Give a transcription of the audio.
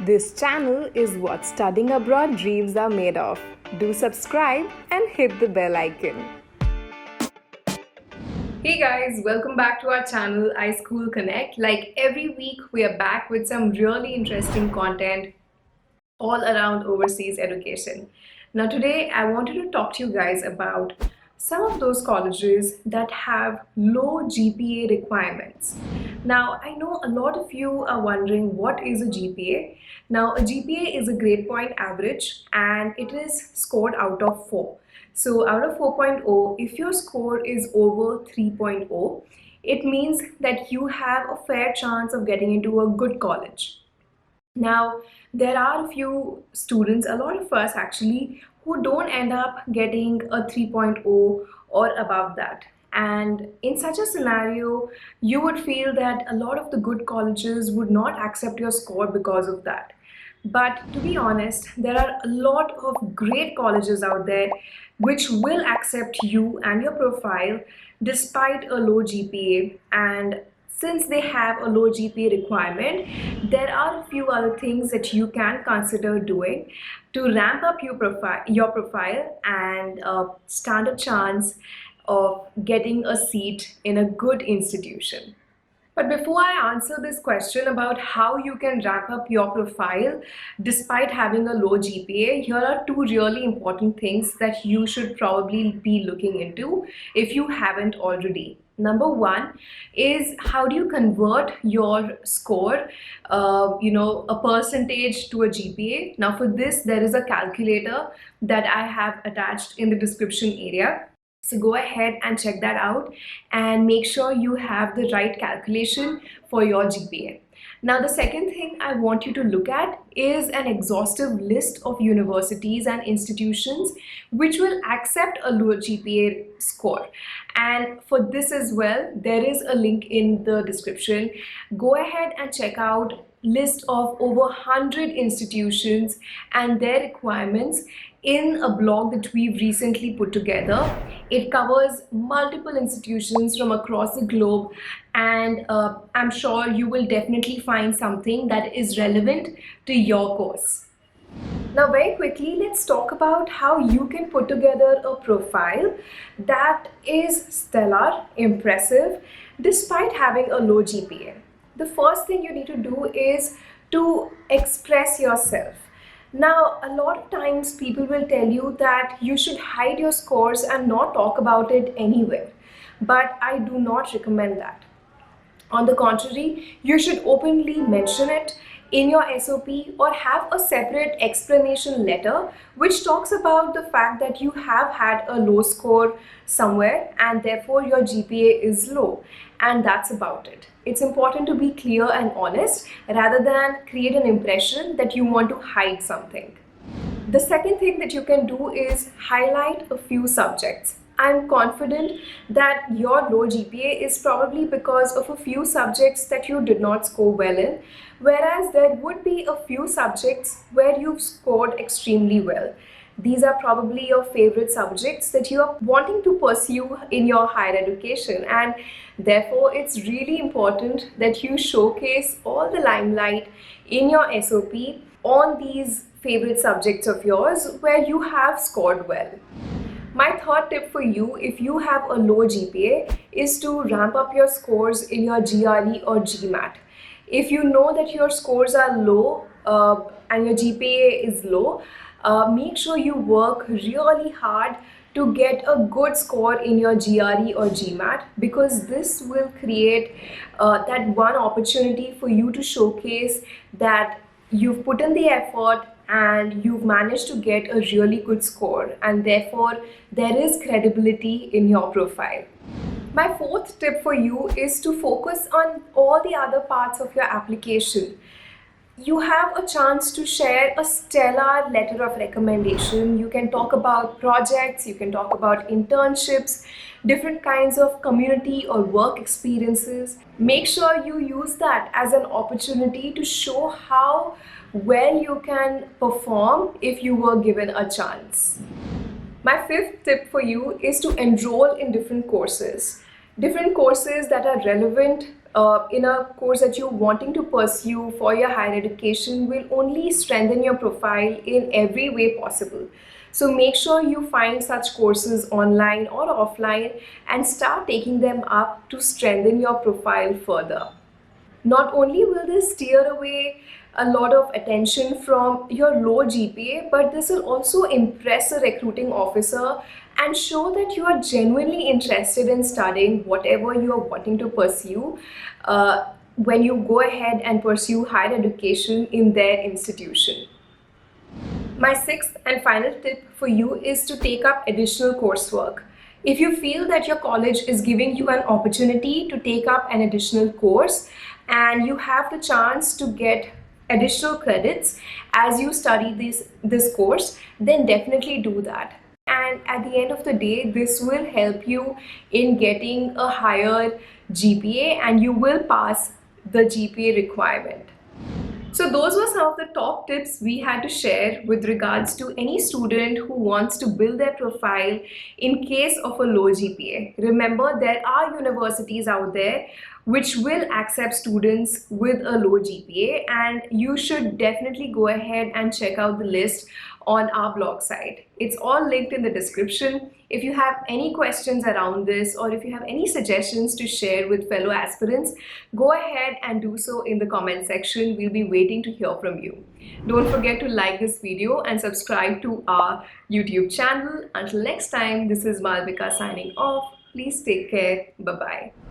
This channel is what studying abroad dreams are made of. Do subscribe and hit the bell icon. Hey guys, welcome back to our channel iSchool Connect. Like every week, we are back with some really interesting content all around overseas education. Now, today I wanted to talk to you guys about some of those colleges that have low GPA requirements. Now, I know a lot of you are wondering what is a GPA. Now, a GPA is a grade point average and it is scored out of 4. So, out of 4.0, if your score is over 3.0, it means that you have a fair chance of getting into a good college. Now, there are a few students, a lot of us actually, who don't end up getting a 3.0 or above that. And in such a scenario, you would feel that a lot of the good colleges would not accept your score because of that. But to be honest, there are a lot of great colleges out there which will accept you and your profile despite a low GPA. And since they have a low GPA requirement, there are a few other things that you can consider doing to ramp up your profile and stand a chance of getting a seat in a good institution. But before I answer this question about how you can ramp up your profile despite having a low GPA, here are two really important things that you should probably be looking into if you haven't already. Number one is how do you convert your score, a percentage to a GPA. Now for this, there is a calculator that I have attached in the description area. So go ahead and check that out and make sure you have the right calculation for your GPA. Now, the second thing I want you to look at is an exhaustive list of universities and institutions which will accept a lower GPA score. And for this as well, there is a link in the description. Go ahead and check out list of over 100 institutions and their requirements in a blog that we've recently put together. It covers multiple institutions from across the globe, and I'm sure you will definitely find something that is relevant to your course. Now, very quickly, let's talk about how you can put together a profile that is stellar, impressive, despite having a low GPA. The first thing you need to do is to express yourself. Now, a lot of times people will tell you that you should hide your scores and not talk about it anywhere. But I do not recommend that. On the contrary, you should openly mention it in your SOP or have a separate explanation letter which talks about the fact that you have had a low score somewhere and therefore your GPA is low, and that's about it. It's important to be clear and honest rather than create an impression that you want to hide something. The second thing that you can do is highlight a few subjects. I'm confident that your low GPA is probably because of a few subjects that you did not score well in, whereas there would be a few subjects where you've scored extremely well. These are probably your favorite subjects that you are wanting to pursue in your higher education, and therefore it's really important that you showcase all the limelight in your SOP on these favorite subjects of yours where you have scored well. My third tip for you, if you have a low GPA, is to ramp up your scores in your GRE or GMAT. If you know that your scores are low and your GPA is low, make sure you work really hard to get a good score in your GRE or GMAT, because this will create that one opportunity for you to showcase that you've put in the effort and you've managed to get a really good score, and therefore there is credibility in your profile. My fourth tip for you is to focus on all the other parts of your application. You have a chance to share a stellar letter of recommendation. You can talk about projects, you can talk about internships, different kinds of community or work experiences. Make sure you use that as an opportunity to show how well you can perform if you were given a chance. My fifth tip for you is to enroll in different courses that are relevant in a course that you're wanting to pursue for your higher education will only strengthen your profile in every way possible. So make sure you find such courses online or offline and start taking them up to strengthen your profile further. Not only will this steer away a lot of attention from your low GPA, but this will also impress a recruiting officer and show that you are genuinely interested in studying whatever you are wanting to pursue when you go ahead and pursue higher education in their institution. My sixth and final tip for you is to take up additional coursework. If you feel that your college is giving you an opportunity to take up an additional course and you have the chance to get additional credits as you study this course, then definitely do that. And at the end of the day, this will help you in getting a higher GPA and you will pass the GPA requirement. So those were some of the top tips we had to share with regards to any student who wants to build their profile in case of a low GPA. Remember, there are universities out there which will accept students with a low GPA, and you should definitely go ahead and check out the list on our blog site. It's all linked in the description. If you have any questions around this or if you have any suggestions to share with fellow aspirants, go ahead and do so in the comment section. We'll be waiting to hear from you. Don't forget to like this video and subscribe to our YouTube channel. Until next time, this is Malvika signing off. Please take care. Bye-bye.